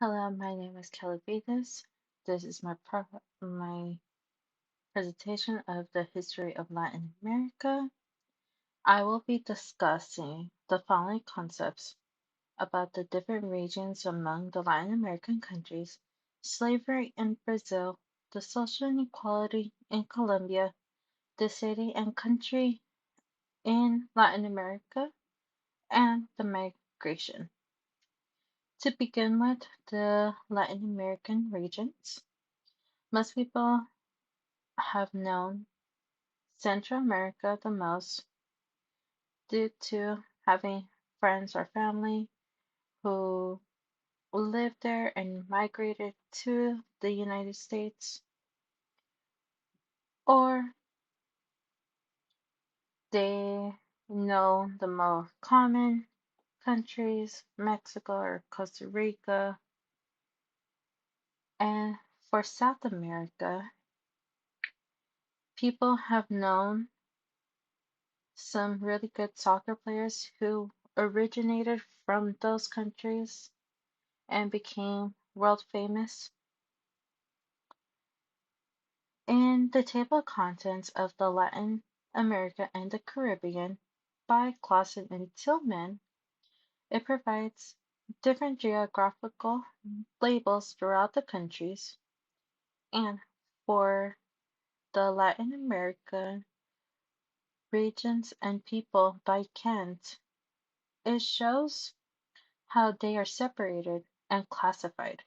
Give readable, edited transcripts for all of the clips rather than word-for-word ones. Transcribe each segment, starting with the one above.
Hello, my name is Kelly Vegas. This is my presentation of the history of Latin America. I will be discussing the following concepts about the different regions among the Latin American countries, slavery in Brazil, the social inequality in Colombia, the city and country in Latin America, and the migration. To begin with, the Latin American regions. Most people have known Central America the most due to having friends or family who lived there and migrated to the United States, or they know the more common countries, Mexico or Costa Rica. And for South America, people have known some really good soccer players who originated from those countries and became world famous. In the table of contents of the Latin America and the Caribbean by Clausen and Tillman, it provides different geographical labels throughout the countries, and for the Latin American regions and people by Kent, it shows how they are separated and classified.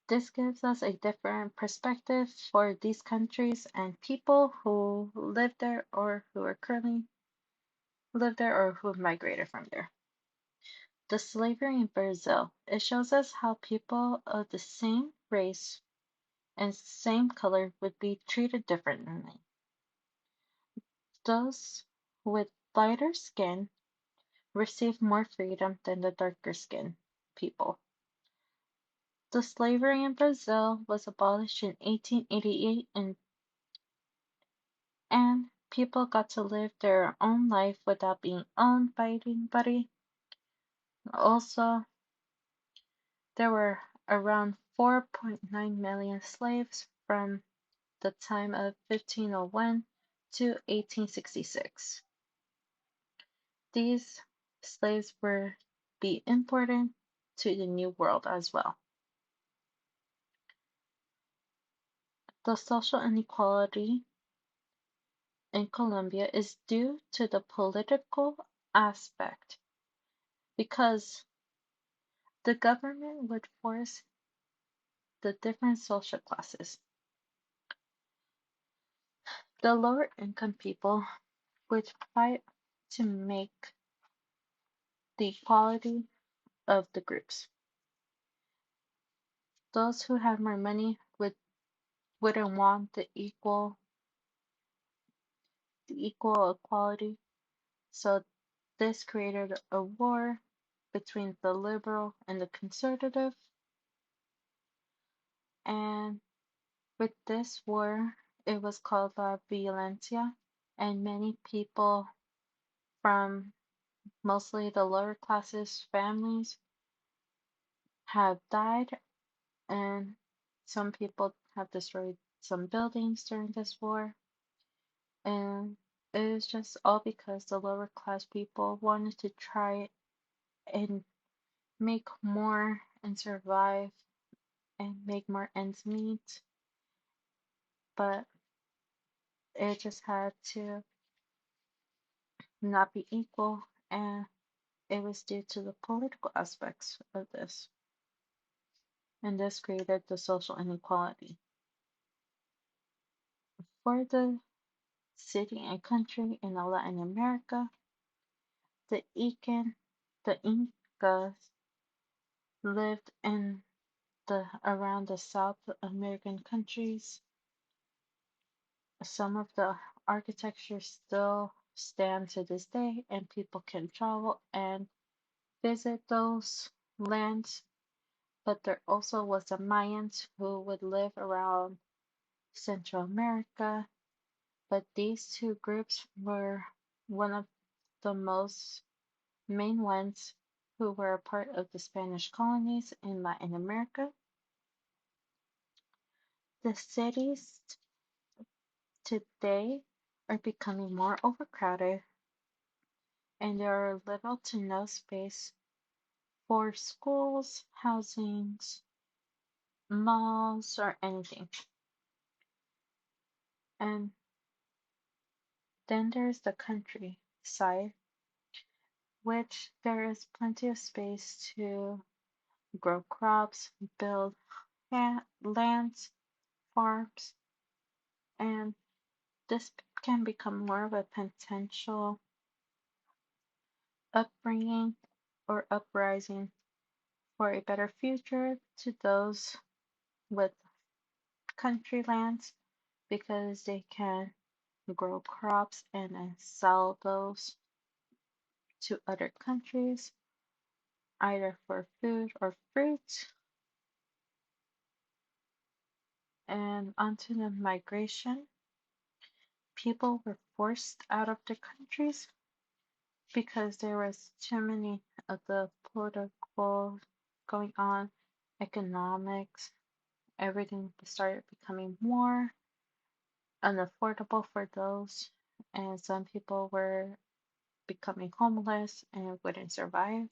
This gives us a different perspective for these countries and people who live there or who are currently live there or who have migrated from there. The slavery in Brazil. It shows us how people of the same race and same color would be treated differently. Those with lighter skin received more freedom than the darker skinned people. The slavery in Brazil was abolished in 1888 and people got to live their own life without being owned by anybody. Also, there were around 4.9 million slaves from the time of 1501 to 1866. These slaves were be imported to the New World as well. The social inequality in Colombia is due to the political aspect because the government would force the different social classes. The lower income people would fight to make the equality of the groups. Those who had more money wouldn't want the equal equality, so this created a war between the liberal and the conservative. And with this war, it was called La Violencia, and many people from mostly the lower classes families have died, and some people have destroyed some buildings during this war. And it was just all because the lower class people wanted to try and make more and survive and make more ends meet, but it just had to not be equal, and it was due to the political aspects of this, and this created the social inequality. For the city and country in Latin America, the Incan, the Incas lived in the around the South American countries. Some of the architecture still stand to this day, and people can travel and visit those lands. But there also was the Mayans who would live around Central America. But these two groups were one of the most main ones who were a part of the Spanish colonies in Latin America. The cities today are becoming more overcrowded, and there are little to no space for schools, housings, malls, or anything. And then there's the countryside, which there is plenty of space to grow crops, build lands, farms, and this can become more of a potential upbringing or uprising for a better future to those with country lands because they can grow crops and then sell those to other countries, either for food or fruit. And onto the migration, people were forced out of their countries because there was too many of the political going on, economics, everything started becoming more unaffordable for those, and some people were becoming homeless and wouldn't survive.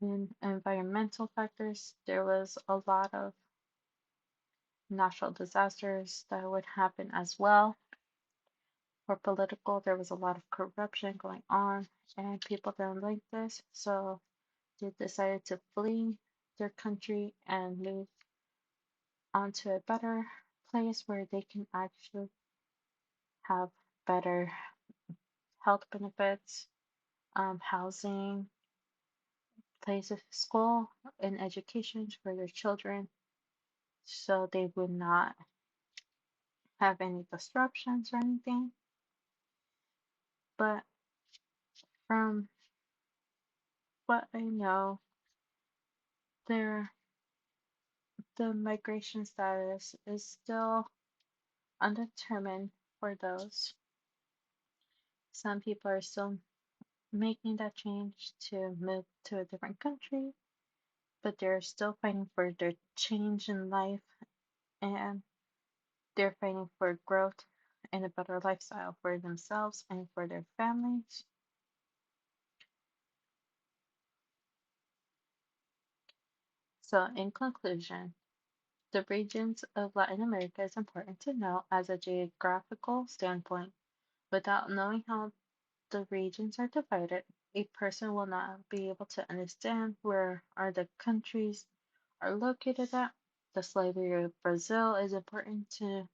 In environmental factors, there was a lot of natural disasters that would happen as well. For political, there was a lot of corruption going on, and people didn't like this, so they decided to flee their country and move on to a better place where they can actually have better health benefits, housing, places, school, and education for their children, so they would not have any disruptions or anything. But from what I know, there the migration status is still undetermined for those. Some people are still making that change to move to a different country, but they're still fighting for their change in life and they're fighting for growth and a better lifestyle for themselves and for their families. So, in conclusion, the regions of Latin America is important to know as a geographical standpoint. Without knowing how the regions are divided, a person will not be able to understand where are the countries are located at. The slavery of Brazil is important to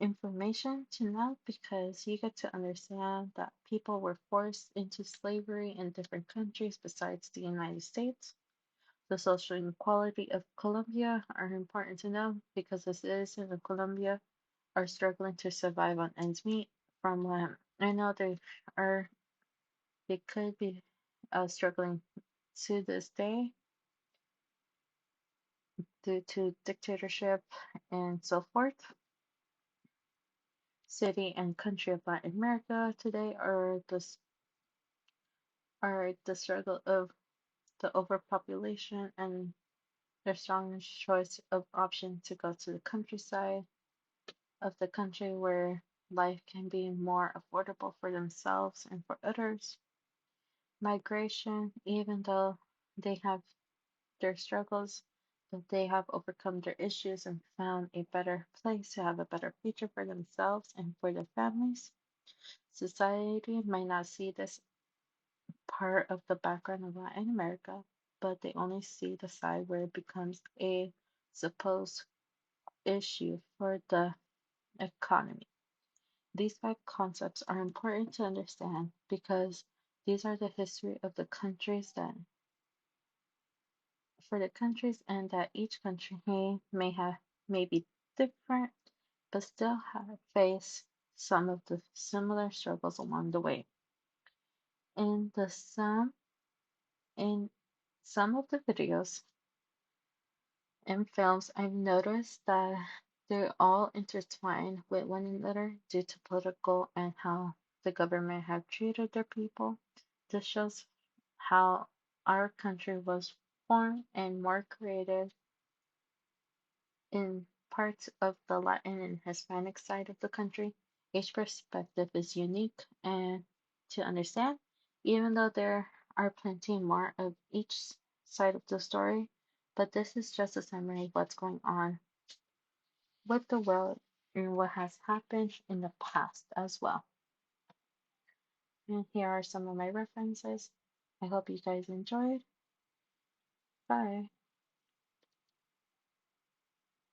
information to know because you get to understand that people were forced into slavery in different countries besides the United States. The social inequality of Colombia are important to know because the citizens of Colombia are struggling to survive on ends meet. From what I know, are they could be struggling to this day due to dictatorship and so forth. City and country of Latin America today are the struggle of the overpopulation and their strong choice of option to go to the countryside of the country where life can be more affordable for themselves and for others. Migration, even though they have their struggles, that they have overcome their issues and found a better place to have a better future for themselves and for their families. Society might not see this part of the background of Latin America, but they only see the side where it becomes a supposed issue for the economy. These five concepts are important to understand because these are the history of the countries that for the countries and that each country may be different but still have face some of the similar struggles along the way. In the in some of the videos and films, I've noticed that they're all intertwined with one another due to political and how the government have treated their people. This shows how our country was formed and more creative in parts of the Latin and Hispanic side of the country. Each perspective is unique and to understand, even though there are plenty more of each side of the story, but this is just a summary of what's going on with the world and what has happened in the past as well. And here are some of my references. I hope you guys enjoyed. Bye.